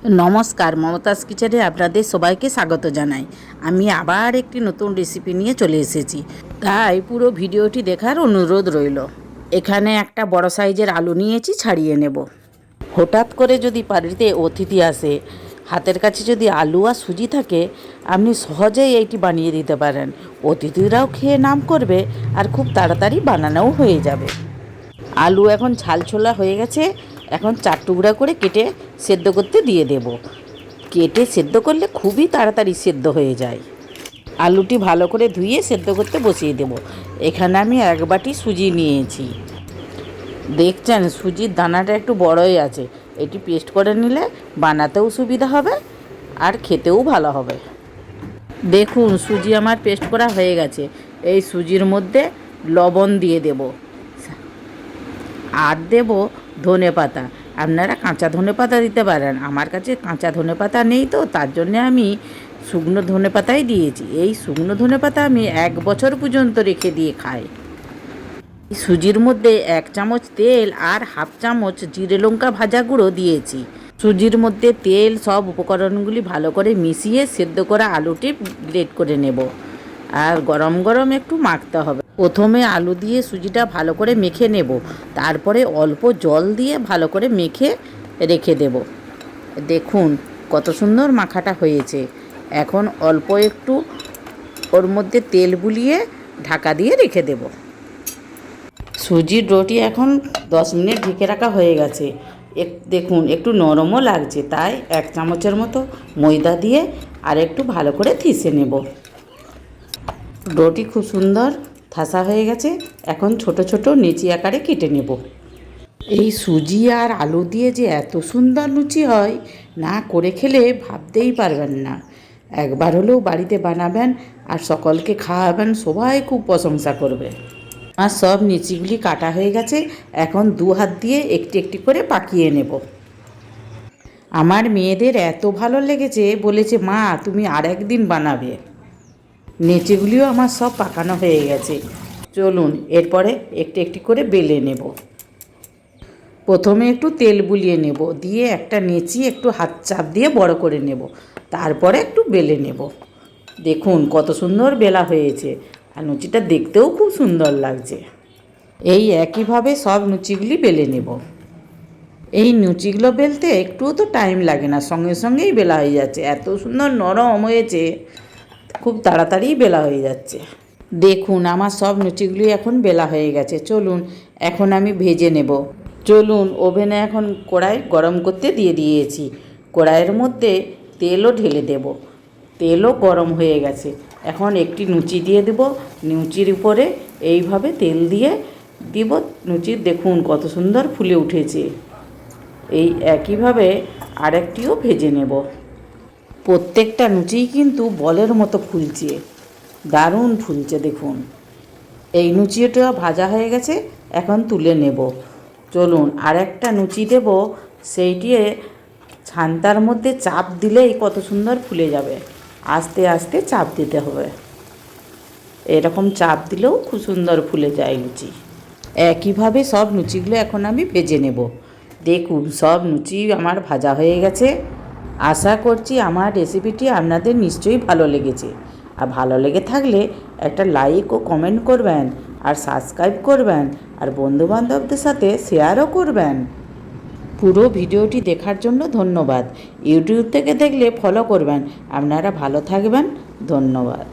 নমস্কার, মমতাজ কিচেনে আপনাদের সবাইকে স্বাগত জানাই। আমি আবার একটি নতুন রেসিপি নিয়ে চলে এসেছি, তাই পুরো ভিডিওটি দেখার অনুরোধ রইল। এখানে একটা বড় সাইজের আলু নিয়েছি, ছাড়িয়ে নেব। হঠাৎ করে যদি বাড়িতে অতিথি আসে, হাতের কাছে যদি আলু আর সুজি থাকে, আপনি সহজেই এইটি বানিয়ে দিতে পারেন। অতিথিরাও খেয়ে নাম করবে আর খুব তাড়াতাড়ি বানানোও হয়ে যাবে। আলু এখন ছালছোলা হয়ে গেছে, এখন 4 টুকরা করে কেটে সেদ্ধ করতে দিয়ে দেব। কেটে সেদ্ধ করলে খুবই তাড়াতাড়ি সেদ্ধ হয়ে যায়। আলুটি ভালো করে ধুয়ে সেদ্ধ করতে বসিয়ে দেব। এখানে আমি 1 বাটি সুজি নিয়েছি। দেখছেন সুজির দানাটা একটু বড়ই আছে। এটি পেস্ট করে নিলে বানাতেও সুবিধা হবে আর খেতেও ভালো হবে। দেখুন সুজি আমার পেস্ট করা হয়ে গেছে। এই সুজির মধ্যে লবণ দিয়ে দেব আর দেব ধনেপাতা। আপনারা কাঁচা ধনেপাতা দিতে পারেন, আমার কাছে কাঁচা ধনেপাতা নেই, তো তার জন্যে আমি শুকনো ধনেপাতাই দিয়েছি। এই শুকনো ধনেপাতা আমি 1 বছর পর্যন্ত রেখে দিয়ে খাই। সুজির মধ্যে 1 চামচ তেল আর 1/2 চামচ জিরে লঙ্কা ভাজা গুঁড়ো দিয়েছি। সুজির মধ্যে তেল, সব উপকরণগুলি ভালো করে মিশিয়ে সেদ্ধ করা আলুটি গ্রেট করে নেব। আর গরম গরম একটু মাখতে হবে। প্রথমে আলু দিয়ে সুজিটা ভালো করে মেখে নেব, তারপরে অল্প জল দিয়ে ভালো করে মেখে রেখে দেব। দেখুন কত সুন্দর মাখাটা হয়েছে। এখন অল্প একটু ওর মধ্যে তেল বুলিয়ে ঢাকা দিয়ে রেখে দেব। সুজির রুটি এখন 10 মিনিট ঢেকে রাখা হয়ে গেছে। দেখুন একটু নরমও লাগছে, তাই 1 চামচের মতো ময়দা দিয়ে আর একটু ভালো করে থিসে নেব। রুটি খুব সুন্দর ঠাসা হয়ে গেছে। এখন ছোট ছোট নেচি আকারে কেটে নেব। এই সুজি আর আলু দিয়ে যে এত সুন্দর লুচি হয়, না করে খেলে ভাবতেই পারবেন না। একবার হলেও বাড়িতে বানাবেন আর সকলকে খাওয়াবেন, সবাই খুব প্রশংসা করবে। আর সব নিচিগুলি কাটা হয়ে গেছে। এখন 2 হাত দিয়ে একটি একটি করে পাকিয়ে নেব। আমার মেয়েদের এত ভালো লেগেছে, বলেছে মা তুমি আরেকদিন বানাবে। নেচেগুলিও আমার সব পাকানো হয়ে গেছে। চলুন এরপরে একটি একটি করে বেলে নেব। প্রথমে একটু তেল বুলিয়ে নেব, দিয়ে একটা নেচি একটু হাত চাপ দিয়ে বড় করে নেব, তারপরে একটু বেলে নেব। দেখুন কত সুন্দর বেলা হয়েছে, আর লুচিটা দেখতেও খুব সুন্দর লাগছে। এই একইভাবে সব লুচিগুলি বেলে নেব। এই লুচিগুলো বেলতে একটুও তো টাইম লাগে না, সঙ্গে সঙ্গেই বেলা হয়ে যাচ্ছে। এত সুন্দর নরম হয়েছে, খুব তাড়াতাড়ি বেলা হয়ে যাচ্ছে। দেখুন আমার সব লুচিগুলি এখন বেলা হয়ে গেছে। চলুন এখন আমি ভেজে নেব। চলুন ওভেনে এখন কড়াই গরম করতে দিয়ে দিয়েছি। কড়াইয়ের মধ্যে তেলও ঢেলে দেব। তেলও গরম হয়ে গেছে। এখন একটি লুচি দিয়ে দেব। লুচির উপরে এইভাবে তেল দিয়ে দিব। লুচি দেখুন কত সুন্দর ফুলে উঠেছে। এই একইভাবে আরেকটিও ভেজে নেব। প্রত্যেকটা লুচিই কিন্তু বলের মতো ফুলছে, দারুণ ফুলছে দেখুন। এই লুচিটা ভাজা হয়ে গেছে, এখন তুলে নেব। চলুন আরেকটা লুচি দেব, সেইটি ছান্তার মধ্যে চাপ দিলেই কত সুন্দর ফুলে যাবে। আস্তে আস্তে চাপ দিতে হবে, এরকম চাপ দিলেও খুব সুন্দর ফুলে যায় লুচি। একইভাবে সব লুচিগুলো এখন আমি ভেজে নেব। দেখুন সব লুচি আমার ভাজা হয়ে গেছে। আশা করছি আমার রেসিপিটি আপনাদের নিশ্চয়ই ভালো লেগেছে। আর ভালো লেগে থাকলে একটা লাইক ও কমেন্ট করবেন, আর সাবস্ক্রাইব করবেন, আর বন্ধুবান্ধবদের সাথে শেয়ারও করবেন। পুরো ভিডিওটি দেখার জন্য ধন্যবাদ। ইউটিউব থেকে দেখলে ফলো করবেন। আপনারা ভালো থাকবেন। ধন্যবাদ।